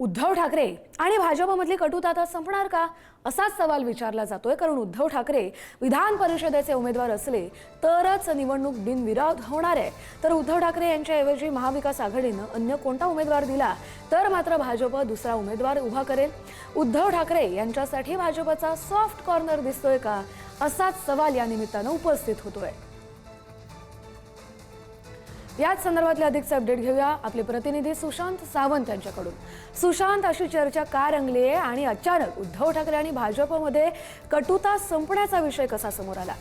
उद्धव ठाकरे आणि भाजपमधली कटुता आता संपणार का असाच सवाल विचारला जातोय। कारण उद्धव ठाकरे विधान परिषदेचे उमेदवार असले तरच निवडणूक बिनविरोध होणार आहे। तर उद्धव ठाकरे यांच्याऐवजी महाविकास आघाडीनं अन्य कोणता उमेदवार दिला तर मात्र भाजप दुसरा उमेदवार उभा करेल। उद्धव ठाकरे यांच्यासाठी भाजपचा सॉफ्ट कॉर्नर दिसतोय का असाच सवाल या निमित्तानं उपस्थित होतोय। याच संदर्भातले अधिकचे अपडेट घेऊया आपले प्रतिनिधी सुशांत सावंत यांच्याकडून। सुशांत, अशी चर्चा का रंगली आहे आणि अचानक उद्धव ठाकरे आणि भाजपमध्ये कटुता संपण्याचा विषय कसा समोर आला?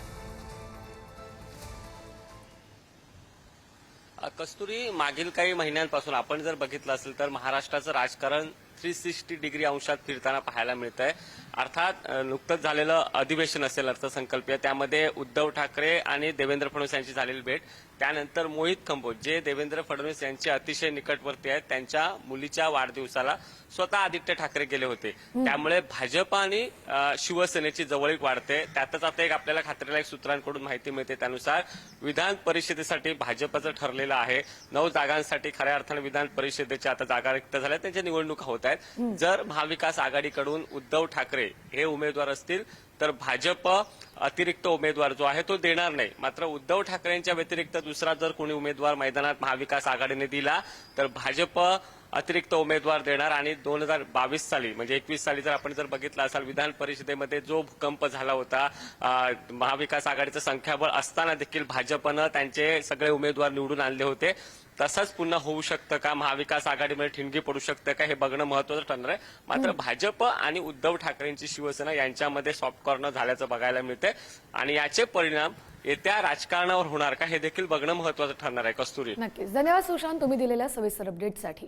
कस्तुरी, मागील काही महिन्यांपासून आपण जर बघितलं असेल तर महाराष्ट्राचं राजकारण 360 डिग्री अंशात फिरताना पाहायला मिळतंय। अर्थात नुकतंच झालेलं अधिवेशन असेल अर्थसंकल्पीय, त्यामध्ये उद्धव ठाकरे आणि देवेंद्र फडणवीस यांची झालेली भेट, त्यानंतर मोहित कंबोज जे देवेंद्र फडणवीस यांचे अतिशय निकटवर्ती आहेत, त्यांच्या मुलीच्या वाढदिवसाला स्वतः आदित्य ठाकरे गेले होते। त्यामुळे भाजप आणि शिवसेनेची जवळीक वाढते। त्यातच आता एक आपल्याला खात्रीलायक सूत्रांकडून माहिती मिळते, त्यानुसार विधान परिषदेसाठी भाजपचं ठरलेलं आहे 9 जागांसाठी खऱ्या अर्थाने विधान परिषदेच्या आता जागा रिक्त झाल्या, त्यांच्या निवडणुका होत आहेत। जर महाविकास आघाडीकडून उद्धव ठाकरे हे उमेदवार असतील तर भाजप अतिरिक्त उमेदवार जो आहे तो देणार नाही। मात्र उद्धव ठाकरेंच्या व्यतिरिक्त दुसरा जर कोणी उमेदवार मैदानात महाविकास आघाडीने दिला तर भाजप अतिरिक्त उमेदवार देणार। आणि 2022 साली म्हणजे 21 साली जर आपण जर बघितलं असाल विधान परिषदेमध्ये जो भूकंप झाला होता, महाविकास आघाडीचं संख्याबळ असताना देखील भाजपनं त्यांचे सगळे उमेदवार निवडून आणले होते। तसंच पुन्हा होऊ शकतं का, महाविकास आघाडीमध्ये ठिणगी पडू शकतं का, हे बघणं महत्त्वाचं ठरणार आहे। मात्र भाजप आणि उद्धव ठाकरेंची शिवसेना यांच्यामध्ये सॉफ्ट कॉर्नर झाल्याचं बघायला मिळते आणि याचे परिणाम येत्या राजकारणावर होणार का हे देखील बघणं महत्त्वाचं ठरणार आहे। कस्तुरी, नक्कीच धन्यवाद सुशांत, तुम्ही दिलेल्या सविस्तर अपडेटसाठी।